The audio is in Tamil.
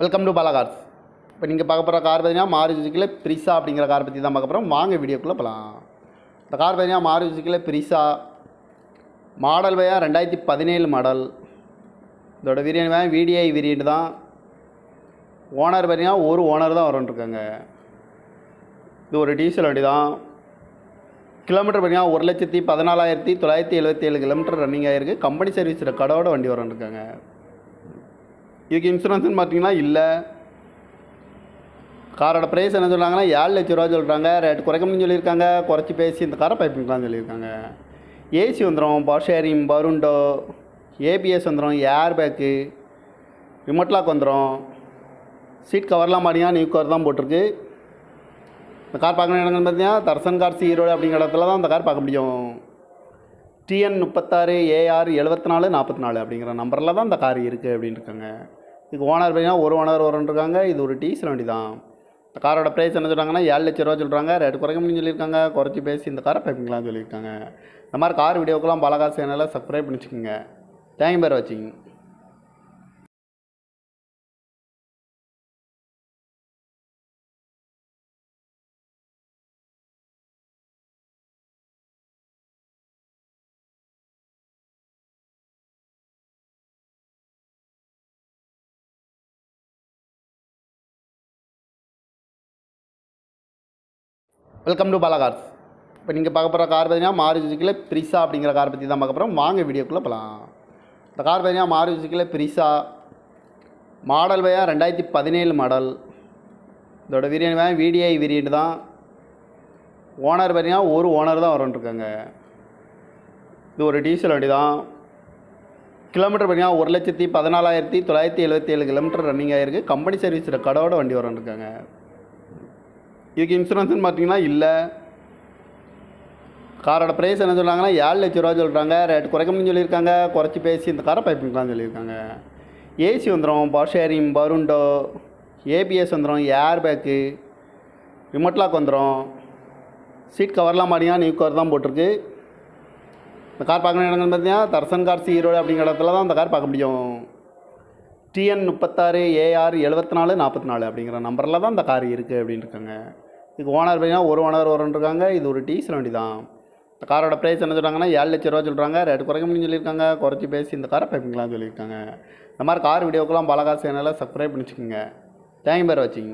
Welcome to Bala cars. இப்போ நீங்கள் பார்க்க போகிற கார் பார்த்தீங்கன்னா மாருதி சுசுக்கியில் பிரிசா அப்படிங்கிற கார் பற்றி தான் பார்க்க போகிறோம். வாங்க வீடியோக்குள்ளே போகலாம். இந்த கார் பார்த்தீங்கன்னா மாருதி சுசுக்கியில் பிரிசா மாடல் பையா 2017 மாடல். இதோட வேரியன்ட் வேன் VDI வேரியன்ட் தான். ஓனர் பார்த்தீங்கன்னா ஒரு ஓனர் தான் வரும்ன்ட்ருக்காங்க. இது ஒரு டீசல் வண்டி தான். கிலோமீட்டர் பார்த்தீங்கன்னா 1,14,977 கிலோமீட்டர் ரன்னிங் ஆகிருக்கு. கம்பெனி சர்வீஸ் ரெக்கார்டோட வண்டி வரும்ன்ட்ருக்காங்க. இதுக்கு இன்சூரன்ஸ்னு பார்த்தீங்கன்னா இல்லை. காரோட ப்ரைஸ் என்ன சொல்கிறாங்கன்னா 7 லட்ச ரூபா சொல்கிறாங்க. ரேட் குறைக்கணும்னு சொல்லியிருக்காங்க. குறைச்சி பேசி இந்த காரை பைப்பிங்கலாம் சொல்லியிருக்காங்க. ஏசி வந்துடும், பவர் ஷேரிங், பருண்டோ, ABS வந்துடும், ஏர் பேக்கு, ரிமோட் லாக் வந்துடும். சீட் கவர்லாம் பார்த்தீங்கன்னா நியூ கவர் தான் போட்டிருக்கு. இந்த கார் பார்க்கணும் இடங்கள்னு பார்த்தீங்கன்னா தர்சன் கார்ஸ் ஈரோடு அப்படிங்கிற இடத்துல தான் இந்த கார் பார்க்க முடியும். TN 36 AR 7444 அப்படிங்கிற நம்பரில் தான் இந்த கார் இருக்குது அப்படின்னு இருக்காங்க. இதுக்கு ஓனர் பார்த்தீங்கன்னா ஒரு ஓனர் வரும்ன்ட்ருக்காங்க. இது ஒரு டீசல் வண்டி தான். இந்த காரோட ப்ரைஸ் என்ன சொல்கிறாங்கன்னா 7 லட்ச ரூபா சொல்கிறாங்க. ரேட் குறைக்கணும்னு சொல்லியிருக்காங்க. குறைச்சி பேசி இந்த காரை பைப்பிங்கலாம் சொல்லியிருக்காங்க. இந்த மாதிரி கார் வீடியோக்கெல்லாம் பாலா கார்ஸ் சேனலை சப்ஸ்கிரைப் பண்ணி வச்சுக்கோங்க. தேங்க்யூ பேர் வாட்சிங். Welcome to Bala cars. இப்போ நீங்கள் பார்க்க போகிற கார் பார்த்தீங்கன்னா மாருதி சுசுக்கியில் பிரிசா அப்படிங்கிற கார் பற்றி தான் பார்க்க போகிறோம். வாங்க வீடியோக்குள்ளே போகலாம். இந்த கார் பார்த்தீங்கன்னா மாருதி சுசுக்கியில் பிரிசா மாடல் பையா 2017 மாடல். இதோட வேரியன்ட் வேன் VDI வேரியன்ட் தான். ஓனர் பார்த்தீங்கன்னா ஒரு ஓனர் தான் வரும்ன்ட்ருக்காங்க. இது ஒரு டீசல் வண்டி தான். கிலோமீட்டர் பார்த்தீங்கன்னா 1,14,977 கிலோமீட்டர் ரன்னிங் ஆகிருக்கு. கம்பெனி சர்வீஸ் ரெக்கார்டோட வண்டி வரும்ன்ட்ருக்காங்க. இதுக்கு இன்சூரன்ஸ்னு பார்த்தீங்கன்னா இல்லை. காரோட ப்ரைஸ் என்ன சொல்கிறாங்கன்னா 7 லட்ச ரூபா சொல்கிறாங்க. ரேட் குறைக்கணும்னு சொல்லியிருக்காங்க. குறைச்சி பேசி இந்த காரை பைப்பிங்கலாம் சொல்லியிருக்காங்க. ஏசி வந்துடும், பவர் ஷேரிங், பருண்டோ, ABS வந்துடும், ஏர் பேக்கு, ரிமோட் லாக் வந்துடும். சீட் கவர்லாம் பார்த்தீங்கன்னா நியூ கவர் தான் போட்டிருக்கு. இந்த கார் பார்க்கணும் இடங்கள்னு பார்த்தீங்கன்னா தர்சன் கார்ஸ் ஈரோடு அப்படிங்கிற இடத்துல தான் இந்த கார் பார்க்க முடியும். TN 36 AR 7444 அப்படிங்கிற நம்பரில் தான் இந்த கார் இருக்குது அப்படின்னு இருக்காங்க. இதுக்கு ஓனர் பார்த்தீங்கன்னா ஒரு ஓனர் வரும்ன்ட்ருக்காங்க. இது ஒரு டீசல் வண்டி தான். இந்த காரோட ப்ரைஸ் என்ன சொல்கிறாங்கன்னா 7 லட்ச ரூபா சொல்கிறாங்க. ரேட் குறைக்கணும்னு சொல்லியிருக்காங்க. குறைச்சி பேசி இந்த காரை பைப்பிங்கலாம் சொல்லியிருக்காங்க. இந்த மாதிரி கார் வீடியோக்கெல்லாம் பாலா கார்ஸ் சேனலை சப்ஸ்கிரைப் பண்ணி வச்சுக்கோங்க. தேங்க்யூ பேர் வாட்சிங்.